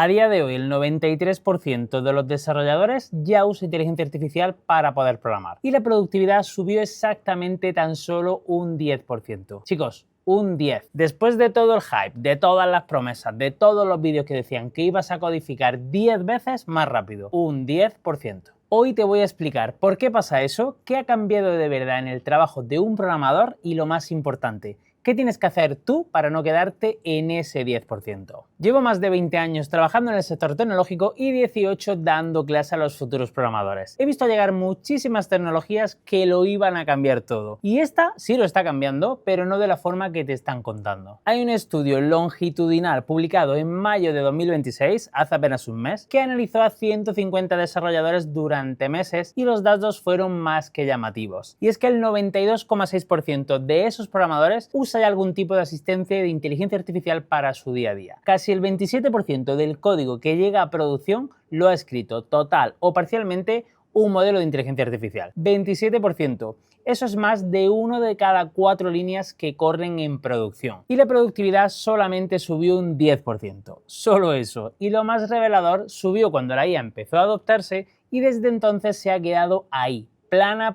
A día de hoy, el 93% de los desarrolladores ya usa inteligencia artificial para poder programar y la productividad subió exactamente tan solo un 10%. Chicos, un 10. Después de todo el hype, de todas las promesas, de todos los vídeos que decían que ibas a codificar 10 veces más rápido, un 10%. Hoy te voy a explicar por qué pasa eso, qué ha cambiado de verdad en el trabajo de un programador y lo más importante, ¿qué tienes que hacer tú para no quedarte en ese 10%? Llevo más de 20 años trabajando en el sector tecnológico y 18 dando clase a los futuros programadores. He visto llegar muchísimas tecnologías que lo iban a cambiar todo. Y esta sí lo está cambiando, pero no de la forma que te están contando. Hay un estudio longitudinal publicado en mayo de 2026, hace apenas un mes, que analizó a 150 desarrolladores durante meses y los datos fueron más que llamativos. Y es que el 92,6% de esos programadores hay algún tipo de asistencia de inteligencia artificial para su día a día. Casi el 27% del código que llega a producción lo ha escrito total o parcialmente un modelo de inteligencia artificial. 27%. Eso es más de 1 de cada 4 líneas que corren en producción. Y la productividad solamente subió un 10%. Solo eso. Y lo más revelador, subió cuando la IA empezó a adoptarse y desde entonces se ha quedado ahí.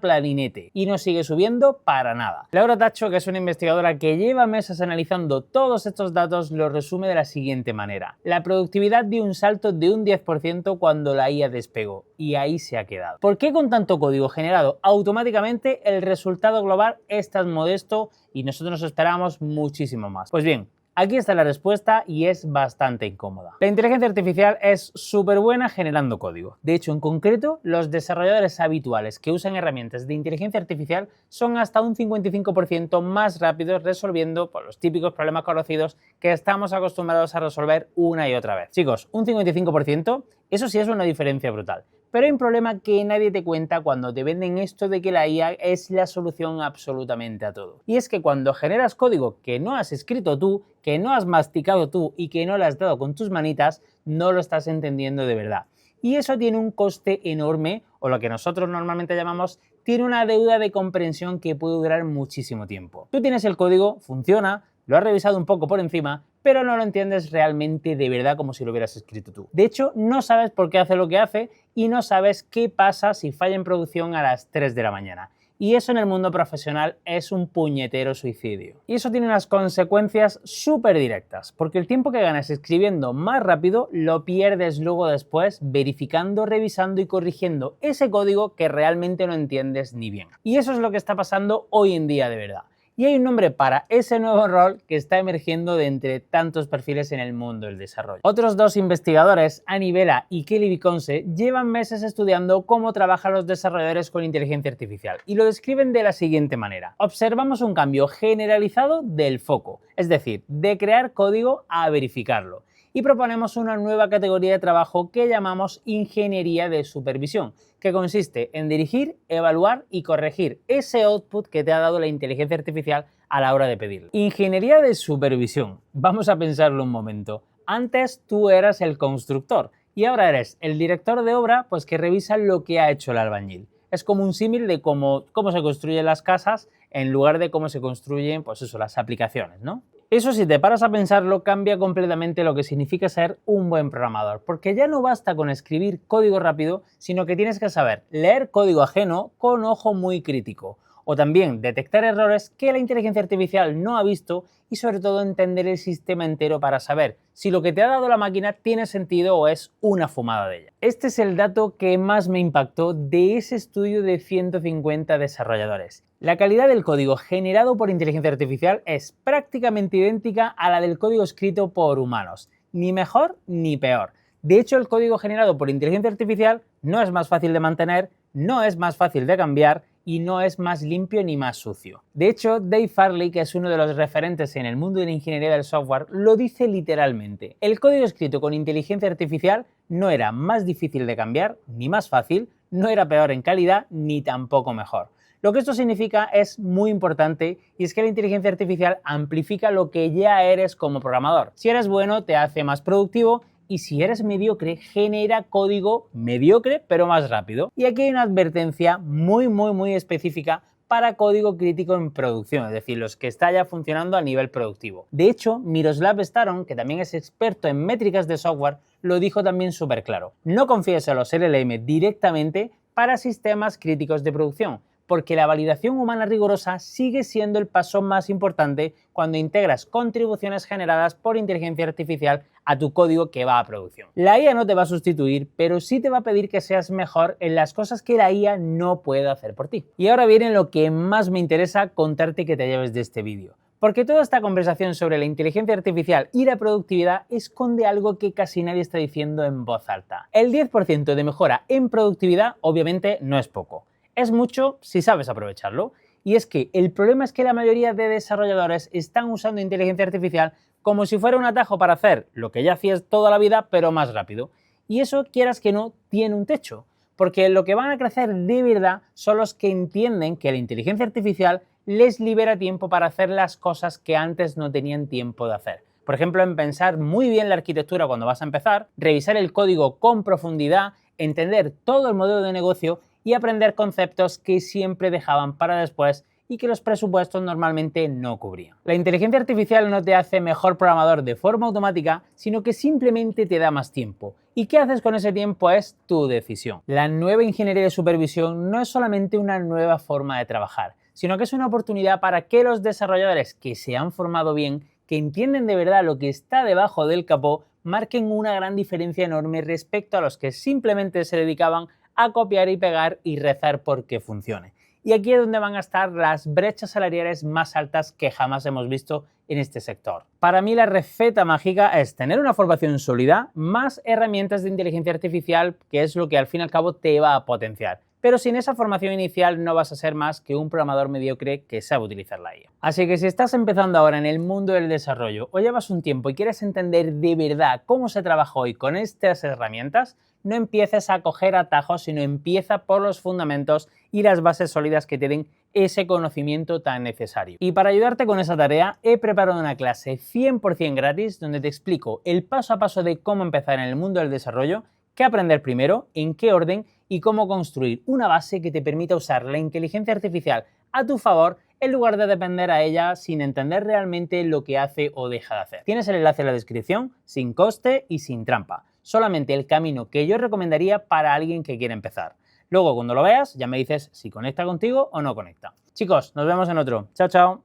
Planinete y no sigue subiendo para nada. Laura Tacho, que es una investigadora que lleva meses analizando todos estos datos, lo resume de la siguiente manera. La productividad dio un salto de un 10% cuando la IA despegó y ahí se ha quedado. ¿Por qué con tanto código generado automáticamente el resultado global es tan modesto y nosotros nos esperamos muchísimo más? Pues bien, aquí está la respuesta y es bastante incómoda. La inteligencia artificial es súper buena generando código. De hecho, en concreto, los desarrolladores habituales que usan herramientas de inteligencia artificial son hasta un 55% más rápidos resolviendo los típicos problemas conocidos que estamos acostumbrados a resolver una y otra vez. Chicos, un 55%, eso sí es una diferencia brutal. Pero hay un problema que nadie te cuenta cuando te venden esto de que la IA es la solución absolutamente a todo. Y es que cuando generas código que no has escrito tú, que no has masticado tú y que no le has dado con tus manitas, no lo estás entendiendo de verdad. Y eso tiene un coste enorme, o lo que nosotros normalmente llamamos, tiene una deuda de comprensión que puede durar muchísimo tiempo. Tú tienes el código, funciona, lo has revisado un poco por encima, pero no lo entiendes realmente de verdad como si lo hubieras escrito tú. De hecho, no sabes por qué hace lo que hace y no sabes qué pasa si falla en producción a las 3 de la mañana. Y eso en el mundo profesional es un puñetero suicidio. Y eso tiene unas consecuencias súper directas, porque el tiempo que ganas escribiendo más rápido lo pierdes luego después verificando, revisando y corrigiendo ese código que realmente no entiendes ni bien. Y eso es lo que está pasando hoy en día de verdad. Y hay un nombre para ese nuevo rol que está emergiendo de entre tantos perfiles en el mundo del desarrollo. Otros dos investigadores, Ani Vela y Kelly Viconce, llevan meses estudiando cómo trabajan los desarrolladores con inteligencia artificial y lo describen de la siguiente manera. Observamos un cambio generalizado del foco, es decir, de crear código a verificarlo. Y proponemos una nueva categoría de trabajo que llamamos ingeniería de supervisión, que consiste en dirigir, evaluar y corregir ese output que te ha dado la inteligencia artificial a la hora de pedirlo. Ingeniería de supervisión. Vamos a pensarlo un momento. Antes tú eras el constructor y ahora eres el director de obra, pues que revisa lo que ha hecho el albañil. Es como un símil de cómo se construyen las casas en lugar de cómo se construyen, pues eso, las aplicaciones, ¿no? Eso, si te paras a pensarlo, cambia completamente lo que significa ser un buen programador, porque ya no basta con escribir código rápido, sino que tienes que saber leer código ajeno con ojo muy crítico, o también detectar errores que la inteligencia artificial no ha visto y sobre todo entender el sistema entero para saber si lo que te ha dado la máquina tiene sentido o es una fumada de ella. Este es el dato que más me impactó de ese estudio de 150 desarrolladores. La calidad del código generado por inteligencia artificial es prácticamente idéntica a la del código escrito por humanos, ni mejor ni peor. De hecho, el código generado por inteligencia artificial no es más fácil de mantener, no es más fácil de cambiar y no es más limpio ni más sucio. De hecho, Dave Farley, que es uno de los referentes en el mundo de la ingeniería del software, lo dice literalmente. El código escrito con inteligencia artificial no era más difícil de cambiar, ni más fácil, no era peor en calidad, ni tampoco mejor. Lo que esto significa es muy importante y es que la inteligencia artificial amplifica lo que ya eres como programador. Si eres bueno, te hace más productivo y si eres mediocre, genera código mediocre pero más rápido. Y aquí hay una advertencia muy específica para código crítico en producción, es decir, los que está ya funcionando a nivel productivo. De hecho, Miroslav Staron, que también es experto en métricas de software, lo dijo también súper claro. No confíes en los LLM directamente para sistemas críticos de producción, porque la validación humana rigurosa sigue siendo el paso más importante cuando integras contribuciones generadas por inteligencia artificial a tu código que va a producción. La IA no te va a sustituir, pero sí te va a pedir que seas mejor en las cosas que la IA no puede hacer por ti. Y ahora viene lo que más me interesa contarte que te lleves de este vídeo. Porque toda esta conversación sobre la inteligencia artificial y la productividad esconde algo que casi nadie está diciendo en voz alta. El 10% de mejora en productividad obviamente no es poco. Es mucho si sabes aprovecharlo. Y es que el problema es que la mayoría de desarrolladores están usando inteligencia artificial como si fuera un atajo para hacer lo que ya hacías toda la vida, pero más rápido. Y eso, quieras que no, tiene un techo. Porque lo que van a crecer de verdad son los que entienden que la inteligencia artificial les libera tiempo para hacer las cosas que antes no tenían tiempo de hacer. Por ejemplo, en pensar muy bien la arquitectura cuando vas a empezar, revisar el código con profundidad, entender todo el modelo de negocio y aprender conceptos que siempre dejaban para después y que los presupuestos normalmente no cubrían. La inteligencia artificial no te hace mejor programador de forma automática, sino que simplemente te da más tiempo. ¿Y qué haces con ese tiempo? Es tu decisión. La nueva ingeniería de supervisión no es solamente una nueva forma de trabajar, sino que es una oportunidad para que los desarrolladores que se han formado bien, que entienden de verdad lo que está debajo del capó, marquen una gran diferencia enorme respecto a los que simplemente se dedicaban a copiar y pegar y rezar porque funcione. Y aquí es donde van a estar las brechas salariales más altas que jamás hemos visto en este sector. Para mí la receta mágica es tener una formación sólida más herramientas de inteligencia artificial, que es lo que al fin y al cabo te va a potenciar. Pero sin esa formación inicial no vas a ser más que un programador mediocre que sabe utilizar la IA. Así que si estás empezando ahora en el mundo del desarrollo o llevas un tiempo y quieres entender de verdad cómo se trabaja hoy con estas herramientas, no empieces a coger atajos, sino empieza por los fundamentos y las bases sólidas que te den ese conocimiento tan necesario. Y para ayudarte con esa tarea, he preparado una clase 100% gratis donde te explico el paso a paso de cómo empezar en el mundo del desarrollo, qué aprender primero, en qué orden y cómo construir una base que te permita usar la inteligencia artificial a tu favor en lugar de depender a ella sin entender realmente lo que hace o deja de hacer. Tienes el enlace en la descripción, sin coste y sin trampa. Solamente el camino que yo recomendaría para alguien que quiere empezar. Luego, cuando lo veas, ya me dices si conecta contigo o no conecta. Chicos, nos vemos en otro. Chao, chao.